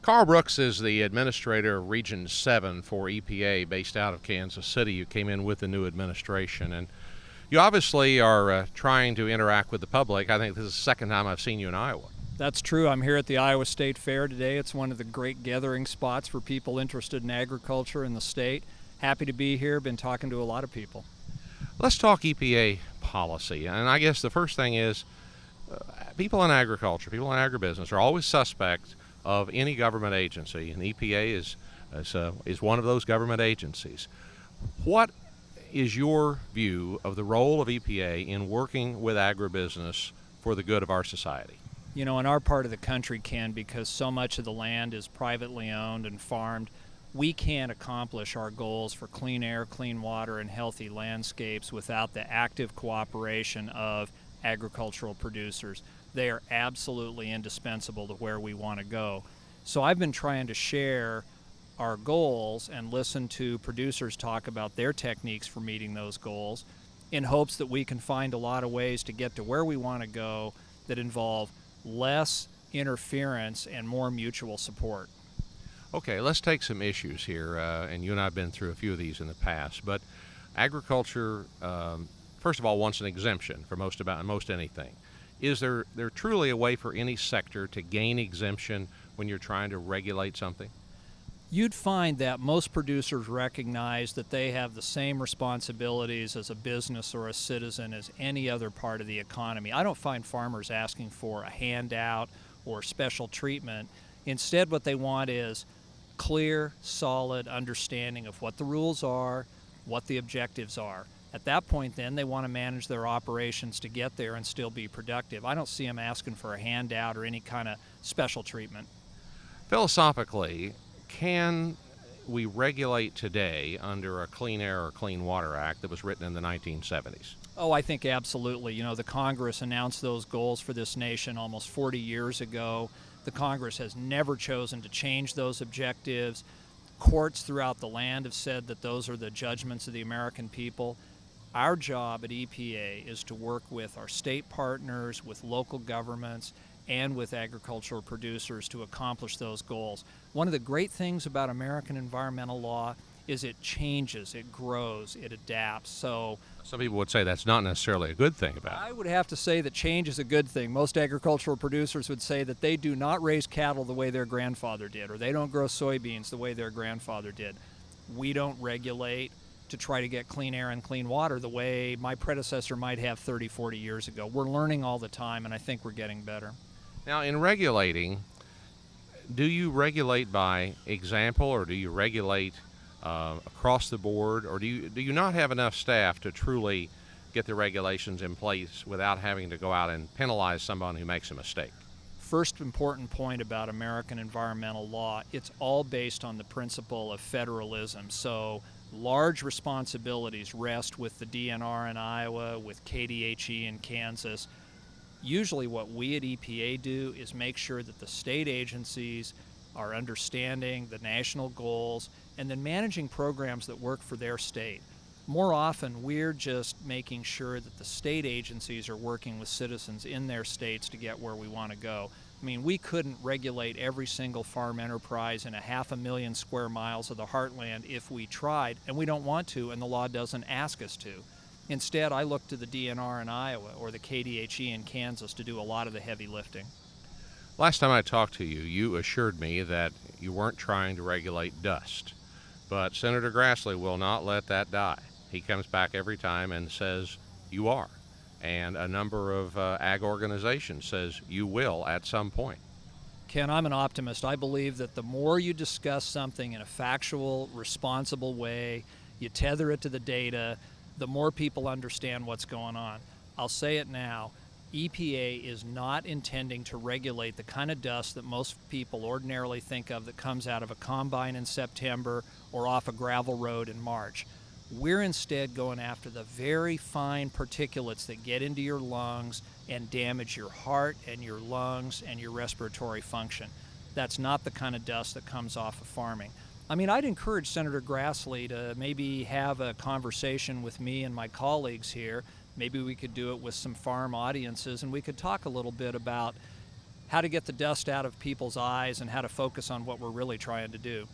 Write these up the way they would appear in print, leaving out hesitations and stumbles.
Karl Brooks is the administrator of Region 7 for EPA based out of Kansas City. You came in with the new administration, and you obviously are trying to interact with the public. I think this is the second time I've seen you in Iowa. That's true. I'm here at the Iowa State Fair today. It's one of the great gathering spots for people interested in agriculture in the state. Happy to be here. Been talking to a lot of people. Let's talk EPA policy. And I guess the first thing is people in agriculture, people in agribusiness are always suspect of any government agency, and EPA is one of those government agencies. What is your view of the role of EPA in working with agribusiness for the good of our society? You know, in our part of the country, Ken, because so much of the land is privately owned and farmed, we can't accomplish our goals for clean air, clean water, and healthy landscapes without the active cooperation of agricultural producers. They are absolutely indispensable to where we want to go. So I've been trying to share our goals and listen to producers talk about their techniques for meeting those goals in hopes that we can find a lot of ways to get to where we want to go that involve less interference and more mutual support. Okay, let's take some issues here, and you and I have been through a few of these in the past, but agriculture, first of all, wants an exemption for most anything. Is there truly a way for any sector to gain exemption when you're trying to regulate something? You'd find that most producers recognize that they have the same responsibilities as a business or a citizen as any other part of the economy. I don't find farmers asking for a handout or special treatment. Instead, what they want is clear, solid understanding of what the rules are, what the objectives are. At that point, then, they want to manage their operations to get there and still be productive. I don't see them asking for a handout or any kind of special treatment. Philosophically, can we regulate today under a Clean Air or Clean Water Act that was written in the 1970s? Oh, I think absolutely. You know, the Congress announced those goals for this nation almost 40 years ago. The Congress has never chosen to change those objectives. Courts throughout the land have said that those are the judgments of the American people. Our job at EPA is to work with our state partners, with local governments, and with agricultural producers to accomplish those goals. One of the great things about American environmental law is it changes, it grows, it adapts. So some people would say that's not necessarily a good thing about it. I would have to say that change is a good thing. Most agricultural producers would say that they do not raise cattle the way their grandfather did, or they don't grow soybeans the way their grandfather did. We don't regulate to try to get clean air and clean water the way my predecessor might have 30, 40 years ago. We're learning all the time, and I think we're getting better. Now, in regulating, do you regulate by example, or do you regulate across the board, or do you not have enough staff to truly get the regulations in place without having to go out and penalize someone who makes a mistake? First important point about American environmental law, it's all based on the principle of federalism. So large responsibilities rest with the DNR in Iowa, with KDHE in Kansas. Usually what we at EPA do is make sure that the state agencies are understanding the national goals and then managing programs that work for their state. More often, we're just making sure that the state agencies are working with citizens in their states to get where we want to go. I mean, we couldn't regulate every single farm enterprise in 500,000 square miles of the heartland if we tried, and we don't want to, and the law doesn't ask us to. Instead, I look to the DNR in Iowa or the KDHE in Kansas to do a lot of the heavy lifting. Last time I talked to you, you assured me that you weren't trying to regulate dust. But Senator Grassley will not let that die. He comes back every time and says, you are. And a number of ag organizations says you will at some point. Ken, I'm an optimist. I believe that the more you discuss something in a factual, responsible way, you tether it to the data, the more people understand what's going on. I'll say it now. EPA is not intending to regulate the kind of dust that most people ordinarily think of that comes out of a combine in September or off a gravel road in March. We're instead going after the very fine particulates that get into your lungs and damage your heart and your lungs and your respiratory function. That's not the kind of dust that comes off of farming. I mean, I'd encourage Senator Grassley to maybe have a conversation with me and my colleagues here. Maybe we could do it with some farm audiences, and we could talk a little bit about how to get the dust out of people's eyes and how to focus on what we're really trying to do.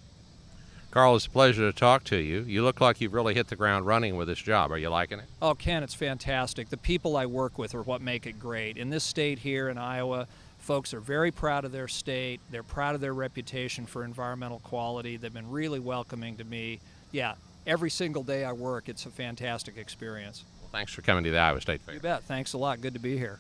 Karl, it's a pleasure to talk to you. You look like you've really hit the ground running with this job. Are you liking it? Oh, Ken, it's fantastic. The people I work with are what make it great. In this state here in Iowa, folks are very proud of their state. They're proud of their reputation for environmental quality. They've been really welcoming to me. Yeah, every single day I work, it's a fantastic experience. Well, thanks for coming to the Iowa State Fair. You bet. Thanks a lot. Good to be here.